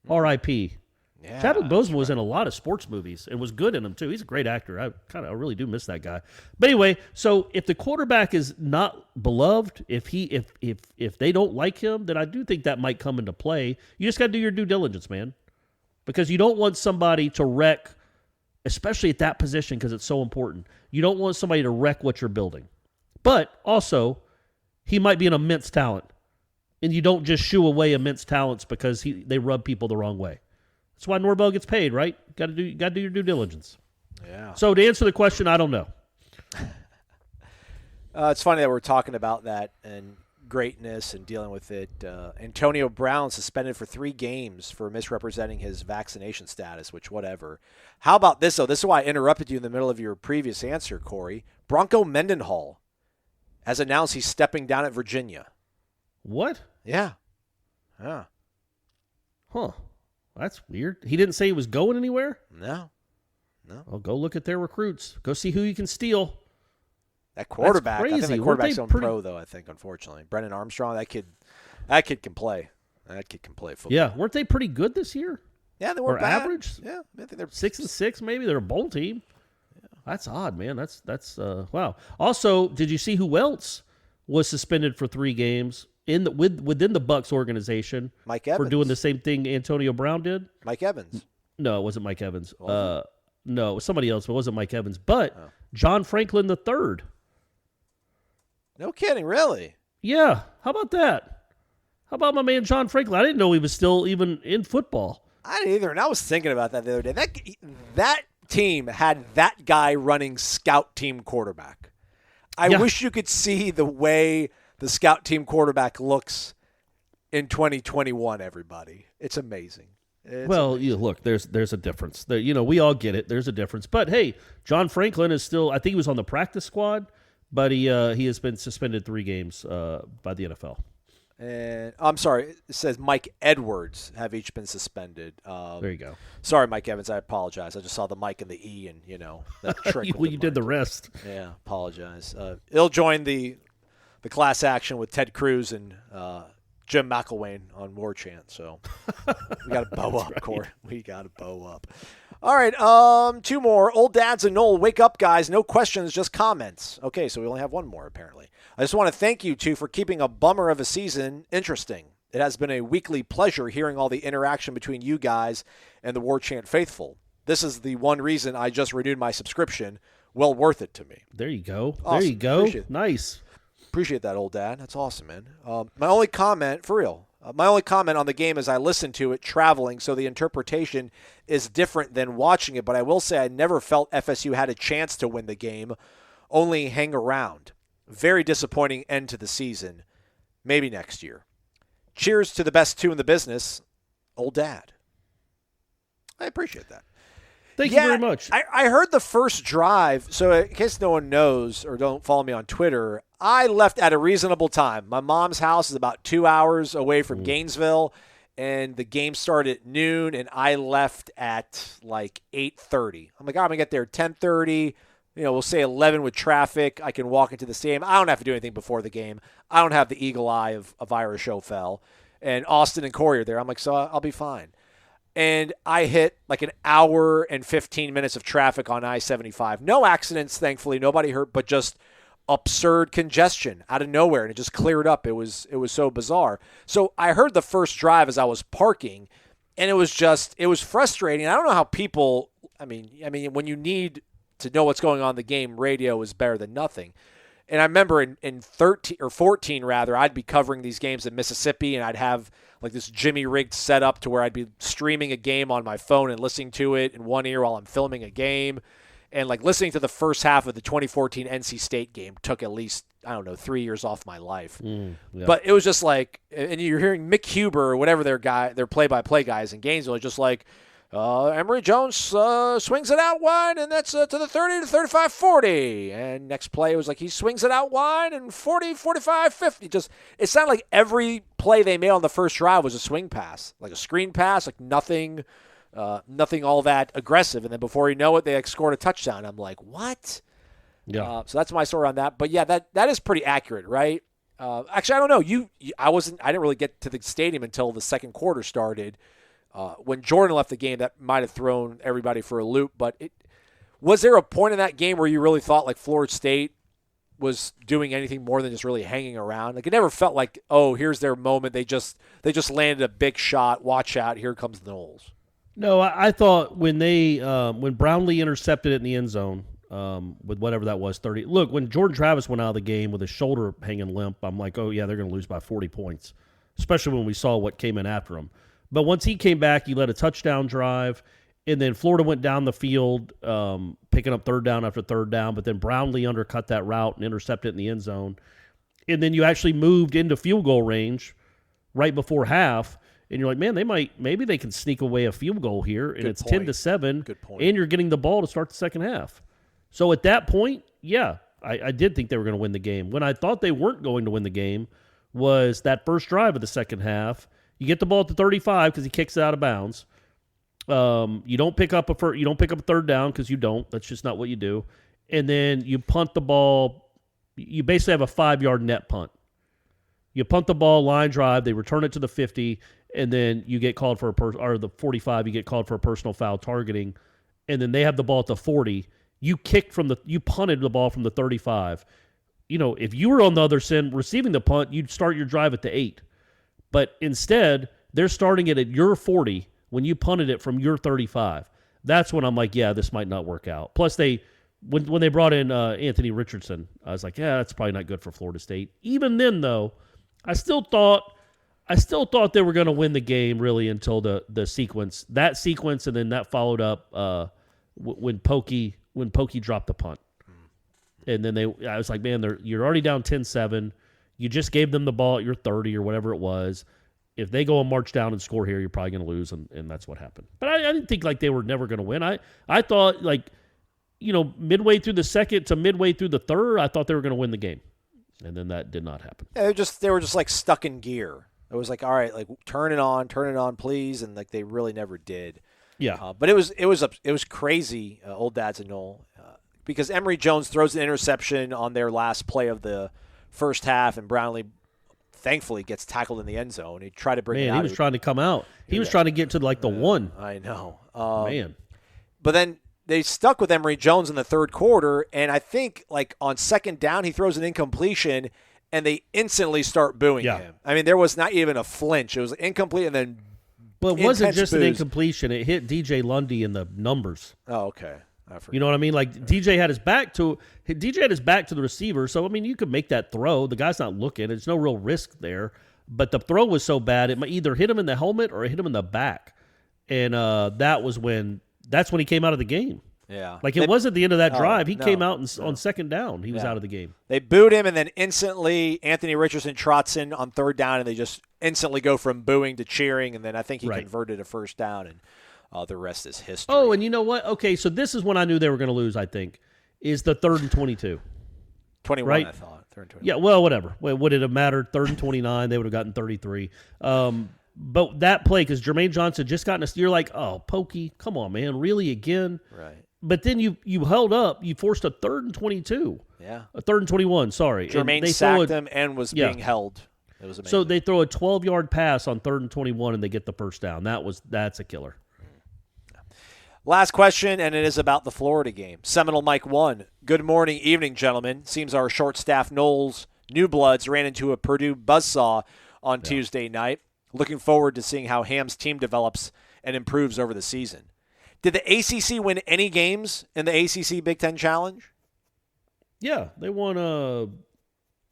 R.I.P. Yeah, Chadwick Boseman was in a lot of sports movies and was good in them too. He's a great actor. I really do miss that guy. But anyway, so if the quarterback is not beloved, if they don't like him, then I do think that might come into play. You just got to do your due diligence, man, because you don't want somebody to wreck, especially at that position, because it's so important. You don't want somebody to wreck what you're building. But also, he might be an immense talent, and you don't just shoo away immense talents because they rub people the wrong way. That's why Norvell gets paid, right? Got to do your due diligence. Yeah. So to answer the question, I don't know. It's funny that we're talking about that and greatness and dealing with it. Antonio Brown suspended for 3 games for misrepresenting his vaccination status, which whatever. How about this, though? This is why I interrupted you in the middle of your previous answer, Corey. Bronco Mendenhall has announced he's stepping down at Virginia. What? Yeah. Huh. That's weird. He didn't say he was going anywhere? No. Well, go look at their recruits. Go see who you can steal. That quarterback, That's I think crazy. that quarterback's Weren't on they pretty- pro, though, I think, unfortunately. Brennan Armstrong, that kid can play. That kid can play football. Yeah, weren't they pretty good this year? Yeah, they were Or bad. average? Yeah, I think they're 6-6 maybe. They're a bowl team. Yeah. That's odd, man. That's wow. Also, did you see who else was suspended for 3 games within the Bucs organization? Mike Evans. For doing the same thing Antonio Brown did? Mike Evans. No, it wasn't Mike Evans. Was No, it was somebody else, but it wasn't Mike Evans. But John Franklin III. No kidding, really? Yeah, how about that? How about my man John Franklin? I didn't know he was still even in football. I didn't either, and I was thinking about that the other day. That team had that guy running scout team quarterback. I wish you could see the way the scout team quarterback looks in 2021, everybody. It's amazing. Look, there's a difference. We all get it. There's a difference. But, hey, John Franklin is still – I think he was on the practice squad, but he has been suspended 3 games by the NFL. And I'm sorry, it says Mike Edwards have each been suspended. There you go. Sorry, Mike Evans, I apologize. I just saw the Mike and the E and, that trick. You did the rest. Yeah, apologize. He'll join the class action with Ted Cruz and Jim McElwain on War Chant. So we got to bow up, right. Corey. We got to bow up. All right, 2 more. Old Dads and Noel, wake up, guys. No questions, just comments. Okay, so we only have 1 more, apparently. I just want to thank you two for keeping a bummer of a season interesting. It has been a weekly pleasure hearing all the interaction between you guys and the War Chant faithful. This is the one reason I just renewed my subscription. Well worth it to me. There you go. Awesome. There you go. Nice. Appreciate that, old dad. That's awesome, man. My only comment, for real, my only comment on the game is I listened to it traveling, so the interpretation is different than watching it. But I will say I never felt FSU had a chance to win the game, only hang around. Very disappointing end to the season. Maybe next year. Cheers to the best 2 in the business, old dad. I appreciate that. Thank you very much. I heard the first drive, so in case no one knows or don't follow me on Twitter, I left at a reasonable time. My mom's house is about 2 hours away from Gainesville, and the game started at noon, and I left at like 8:30. I'm like, I'm going to get there at 10:30. We'll say 11 with traffic. I can walk into the stadium. I don't have to do anything before the game. I don't have the eagle eye of Ira Schofel. And Austin and Corey are there. I'm like, so I'll be fine. And I hit like an hour and 15 minutes of traffic on I-75. No accidents, thankfully. Nobody hurt, but just absurd congestion out of nowhere. And it just cleared up. It was so bizarre. So I heard the first drive as I was parking, and it was frustrating. I don't know how people, I mean, when you need to know what's going on in the game, radio is better than nothing. And I remember in 13 or 14 rather, I'd be covering these games in Mississippi, and I'd have like this Jimmy rigged setup to where I'd be streaming a game on my phone and listening to it in one ear while I'm filming a game. And like listening to the first half of the 2014 NC State game took at least, 3 years off my life. Yeah. But it was just like, and you're hearing Mick Huber or whatever their play-by-play guys in Gainesville, just like, Emory Jones swings it out wide, and that's to the 30 to 35, 40. And next play was like he swings it out wide and 40, 45, 50. It sounded like every play they made on the first drive was a swing pass, like a screen pass, like nothing all that aggressive. And then before you know it, they scored a touchdown. I'm like, what? Yeah. So that's my story on that. But yeah, that is pretty accurate, right? Actually, I don't know. I didn't really get to the stadium until the second quarter started. When Jordan left the game, that might have thrown everybody for a loop. But was there a point in that game where you really thought like Florida State was doing anything more than just really hanging around? Like it never felt like, oh, here's their moment. They just landed a big shot. Watch out, here comes the Noles. No, I thought when Brownlee intercepted it in the end zone with whatever that was, 30. Look, when Jordan Travis went out of the game with his shoulder hanging limp, I'm like, oh yeah, they're going to lose by 40 points, especially when we saw what came in after him. But once he came back, he led a touchdown drive, and then Florida went down the field, picking up third down after third down, but then Brownlee undercut that route and intercepted it in the end zone. And then you actually moved into field goal range right before half, and you're like, man, maybe they can sneak away a field goal here, and it's 10-7, Good point. And you're getting the ball to start the second half. So at that point, yeah, I did think they were going to win the game. When I thought they weren't going to win the game was that first drive of the second half. You get the ball at the 35 because he kicks it out of bounds. You don't pick up a third down because you don't. That's just not what you do. And then you punt the ball. You basically have a 5-yard net punt. You punt the ball, line drive. They return it to the 50, and then you get called for or the 45. You get called for a personal foul targeting, and then they have the ball at the 40. You punted the ball from the 35. If you were on the other end receiving the punt, you'd start your drive at the 8. But instead, they're starting it at your 40 when you punted it from your 35. That's when I'm like, yeah, this might not work out. Plus, they when they brought in Anthony Richardson, I was like, yeah, that's probably not good for Florida State. Even then, though, I still thought they were going to win the game really until the sequence, and then that followed up when Pokey dropped the punt, and then I was like, man, you're already down 10-7. You just gave them the ball at your 30 or whatever it was. If they go and march down and score here, you're probably going to lose, and that's what happened. But I didn't think like they were never going to win. I thought like, midway through the second to midway through the third, I thought they were going to win the game, and then that did not happen. Yeah, they were just like stuck in gear. It was like, all right, like turn it on, please, and like they really never did. Yeah, but it was crazy, Old Dads and Noel, because Emory Jones throws an interception on their last play of the first half, and Brownlee thankfully gets tackled in the end zone. He tried to bring it out. He was trying to come out. He was trying to get to like the one. I know. Man. But then they stuck with Emory Jones in the third quarter, and I think like on second down he throws an incompletion, and they instantly start booing him. I mean, there was not even a flinch. It was incomplete, and then But it wasn't just an incompletion. It hit DJ Lundy in the numbers. Oh, okay. You know what I mean? Like DJ had his back to the receiver, so I mean you could make that throw. The guy's not looking. There's no real risk there. But the throw was so bad it might either hit him in the helmet or it hit him in the back. And that's when he came out of the game. Yeah. Like it wasn't the end of that drive. He came out on second down. He was out of the game. They booed him, and then instantly Anthony Richardson trots in on third down, and they just instantly go from booing to cheering, and then I think he converted a first down, and the rest is history. Oh, and you know what? Okay, so this is when I knew they were going to lose, I think, is the 3rd and 22. 21, right? I thought. 3rd and 21. Yeah, well, whatever. Would it have mattered? 3rd and 29, they would have gotten 33. But that play, because Jermaine Johnson just got you're like, oh, Pokey, come on, man, really again? Right. But then you held up. You forced a 3rd and 22. Yeah. A 3rd and 21, sorry. Jermaine sacked him and was being held. It was amazing. So they throw a 12-yard pass on 3rd and 21, and they get the first down. That's a killer. Last question, and it is about the Florida game. Seminole Mike 1. Good morning, evening, gentlemen. Seems our short-staffed Knowles New Bloods ran into a Purdue buzzsaw on Tuesday night. Looking forward to seeing how Ham's team develops and improves over the season. Did the ACC win any games in the ACC Big Ten Challenge? Yeah, they won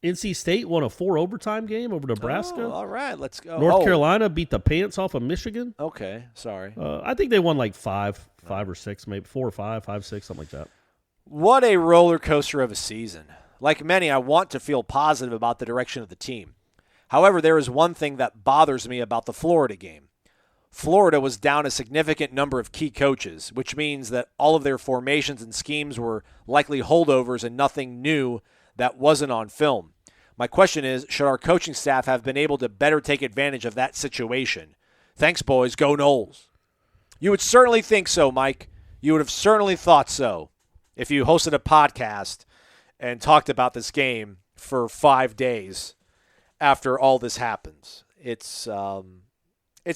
NC State won a 4-overtime game over Nebraska. Oh, all right, let's go. North Carolina beat the pants off of Michigan. Okay, sorry. I think they won like 5 or 6, maybe 4 or 5, 5, 6, something like that. What a roller coaster of a season. Like many, I want to feel positive about the direction of the team. However, there is one thing that bothers me about the Florida game. Florida was down a significant number of key coaches, which means that all of their formations and schemes were likely holdovers and nothing new that wasn't on film. My question is, should our coaching staff have been able to better take advantage of that situation? Thanks, boys. Go Noles. You would certainly think so, Mike. You would have certainly thought so if you hosted a podcast and talked about this game for 5 days after all this happens. It's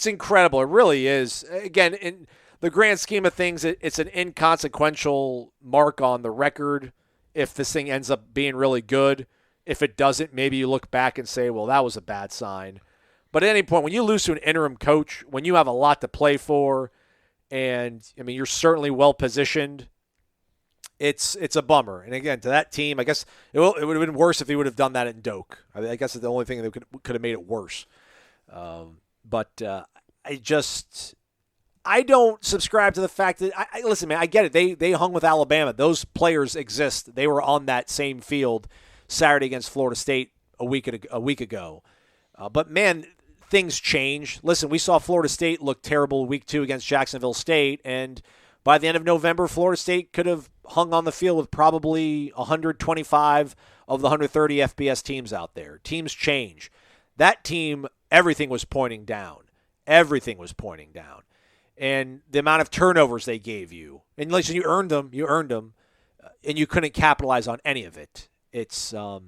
incredible. It really is. Again, in the grand scheme of things, it's an inconsequential mark on the record if this thing ends up being really good. If it doesn't, maybe you look back and say, well, that was a bad sign. But at any point, when you lose to an interim coach, when you have a lot to play for, and, I mean, you're certainly well-positioned, it's a bummer. And, again, to that team, I guess it would have been worse if he would have done that in Doak. I guess it's the only thing that could have made it worse. But I don't subscribe to the fact that listen, man, I get it. They hung with Alabama. Those players exist. They were on that same field Saturday against Florida State a week ago. But man, things change. Listen, we saw Florida State look terrible week 2 against Jacksonville State, and by the end of November, Florida State could have hung on the field with probably 125 of the 130 FBS teams out there. Teams change. That team, everything was pointing down. Everything was pointing down. And the amount of turnovers they gave you. And listen, you earned them, and you couldn't capitalize on any of it. It's a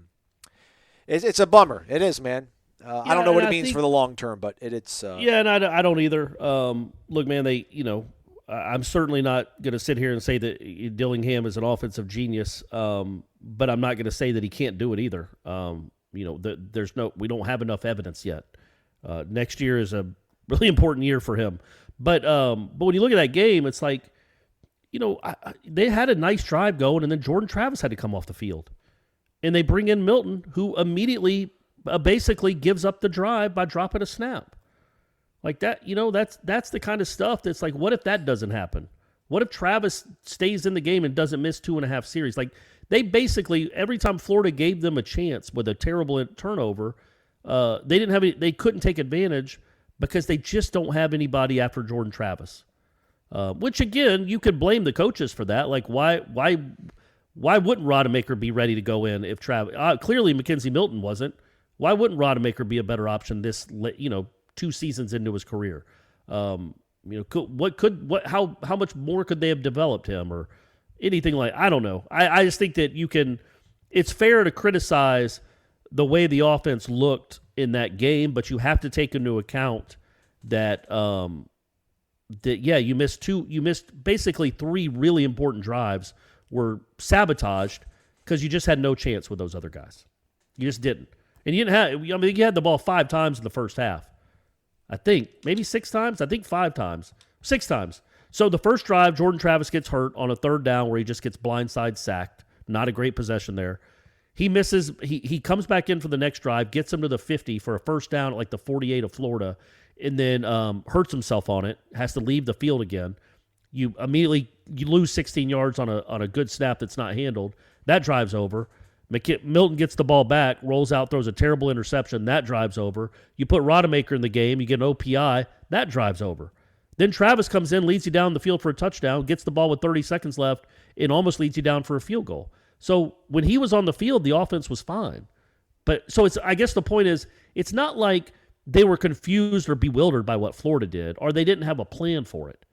bummer. It is, man. I don't know what it means for the long term, but it's. Yeah, and I don't either. Look, man, I'm certainly not going to sit here and say that Dillingham is an offensive genius, but I'm not going to say that he can't do it either. We don't have enough evidence yet. Next year is a really important year for him. But when you look at that game, it's like, they had a nice drive going, and then Jordan Travis had to come off the field. And they bring in Milton, who immediately basically gives up the drive by dropping a snap. Like that, that's the kind of stuff that's like, what if that doesn't happen? What if Travis stays in the game and doesn't miss 2.5 series? Like, they basically, every time Florida gave them a chance with a terrible turnover, they couldn't take advantage because they just don't have anybody after Jordan Travis. Which, again, you could blame the coaches for that. Like, why wouldn't Rodemaker be ready to go in if Travis? Clearly, Mackenzie Milton wasn't. Why wouldn't Rodemaker be a better option this, 2 seasons into his career? How much more could they have developed him or anything like? I don't know. I just think that it's fair to criticize the way the offense looked in that game, but you have to take into account that you missed basically 3 really important drives were sabotaged because you just had no chance with those other guys. You just didn't. And you had the ball 5 times in the first half. I think maybe 6 times. I think 5 times. 6 times. So the first drive, Jordan Travis gets hurt on a 3rd down where he just gets blindside sacked. Not a great possession there. He misses. He comes back in for the next drive, gets him to the 50 for a first down at like the 48 of Florida, and then hurts himself on it. Has to leave the field again. You lose 16 yards on a good snap that's not handled. That drive's over. Milton gets the ball back, rolls out, throws a terrible interception. That drive's over. You put Rodemaker in the game, you get an OPI. That drive's over. Then Travis comes in, leads you down the field for a touchdown, gets the ball with 30 seconds left, and almost leads you down for a field goal. So when he was on the field, the offense was fine. But so I guess the point is, it's not like they were confused or bewildered by what Florida did, or they didn't have a plan for it.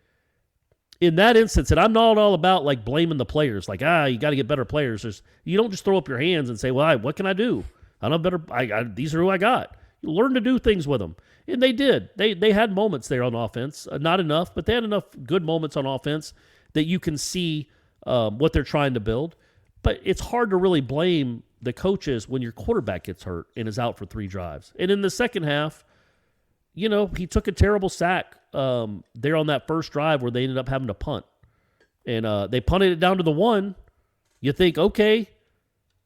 In that instance, and I'm not all about like blaming the players, like, you got to get better players. You don't just throw up your hands and say, well, what can I do? I know better. These are who I got. You learn to do things with them. And they did. They had moments there on offense. Not enough, but they had enough good moments on offense that you can see what they're trying to build. But it's hard to really blame the coaches when your quarterback gets hurt and is out for 3 drives. And in the second half, he took a terrible sack there on that first drive where they ended up having to punt. And they punted it down to the 1. You think, okay,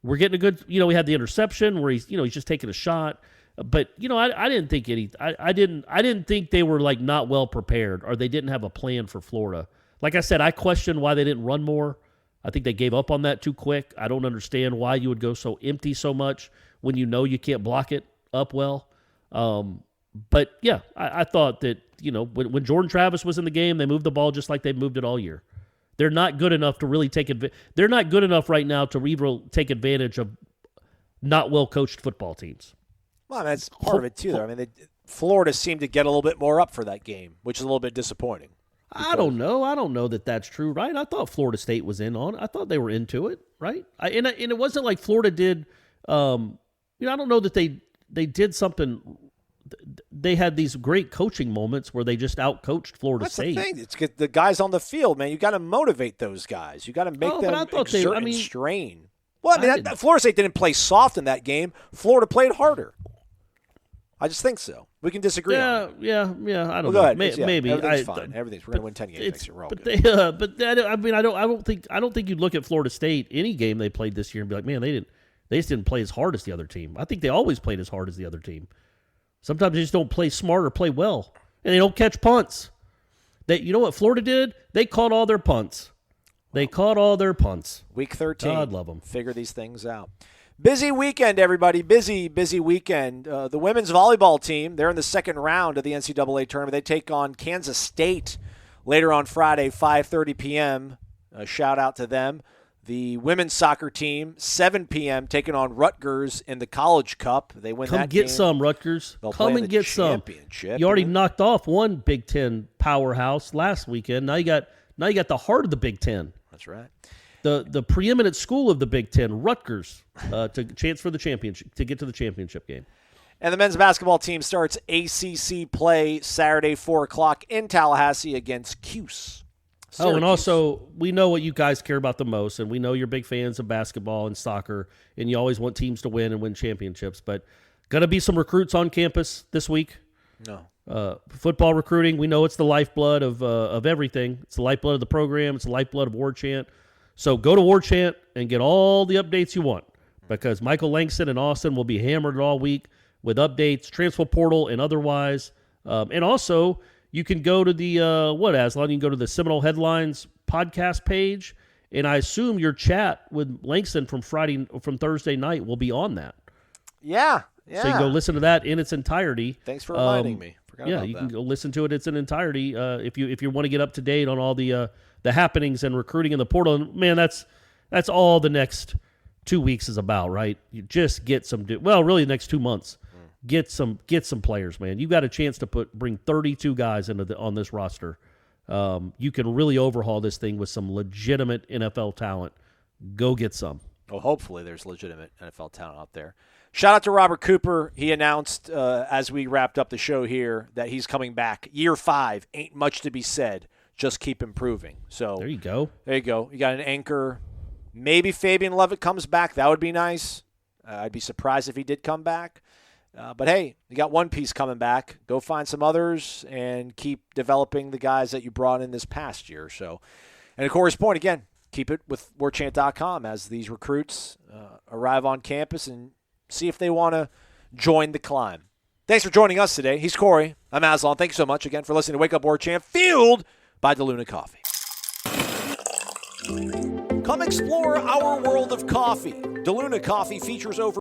we're getting a good, we had the interception where he's just taking a shot. But, I didn't think I didn't think they were like not well prepared or they didn't have a plan for Florida. Like I said, I question why they didn't run more. I think they gave up on that too quick. I don't understand why you would go so empty so much when you can't block it up well. But, yeah, I thought that, when Jordan Travis was in the game, they moved the ball just like they've moved it all year. They're not good enough to really they're not good enough right now to take advantage of not well-coached football teams. Well, that's part of it, too, though. Florida seemed to get a little bit more up for that game, which is a little bit disappointing. I don't know. I don't know that that's true, right? I thought Florida State was in on it. I thought they were into it, right? And it wasn't like Florida did I don't know that they did something. They had these great coaching moments where they just out-coached Florida State. That's the thing. It's the guys on the field, man. You got to motivate those guys. You got to make them exert and strain. Well, Florida State didn't play soft in that game. Florida played harder. I just think so. We can disagree. Yeah. I don't know. Go ahead. Maybe everything's fine. We're going to win 10 games next year. We're all good. I don't think you'd look at Florida State any game they played this year and be like, man, they just didn't play as hard as the other team. I think they always played as hard as the other team. Sometimes they just don't play smart or play well, and they don't catch punts. You know what Florida did? They caught all their punts. Week 13. God love them. Figure these things out. Busy weekend, everybody. Busy weekend. The women's volleyball team, they're in the second round of the NCAA tournament. They take on Kansas State later on Friday, 5:30 p.m. Shout out to them. The women's soccer team, 7 p.m., taking on Rutgers in the College Cup. They win that game. Come get some, Rutgers. Come and get some. You already knocked off one Big Ten powerhouse last weekend. Now you got the heart of the Big Ten. That's right. The preeminent school of the Big Ten, Rutgers, to chance for the championship, to get to the championship game. And the men's basketball team starts ACC play Saturday, 4 o'clock in Tallahassee against Cuse. Syracuse. Oh, and also, we know what you guys care about the most, and we know you're big fans of basketball and soccer, and you always want teams to win and win championships. But going to be some recruits on campus this week. No. Football recruiting, we know it's the lifeblood of everything. It's the lifeblood of the program. It's the lifeblood of War Chant. So go to War Chant and get all the updates you want, because Michael Langston and Austin will be hammered all week with updates, transfer portal and otherwise. And also, you can go to the, Aslan? You can go to the Seminole Headlines podcast page, and I assume your chat with Langston from Thursday night will be on that. Yeah. So you can go listen to that in its entirety. Thanks for reminding me. Forgot about you that. can go listen to it in its entirety if you want to get up to date on all the happenings and recruiting in the portal. And man, that's all the next 2 weeks is about, right? You just get some. Really, the next 2 months. Get some players, man. You got a chance to bring 32 guys on this roster. You can really overhaul this thing with some legitimate NFL talent. Go get some. Well, hopefully there's legitimate NFL talent out there. Shout out to Robert Cooper. He announced as we wrapped up the show here that he's coming back. Year 5, ain't much to be said. Just keep improving. So there you go. There you go. You got an anchor. Maybe Fabian Levitt comes back. That would be nice. I'd be surprised if he did come back. But, hey, you got one piece coming back. Go find some others and keep developing the guys that you brought in this past year. So, and, of course, point again, keep it with warchant.com as these recruits arrive on campus and see if they want to join the climb. Thanks for joining us today. He's Corey. I'm Aslan. Thank you so much again for listening to Wake Up War Chant, fueled by DeLuna Coffee. Come explore our world of coffee. DeLuna Coffee features over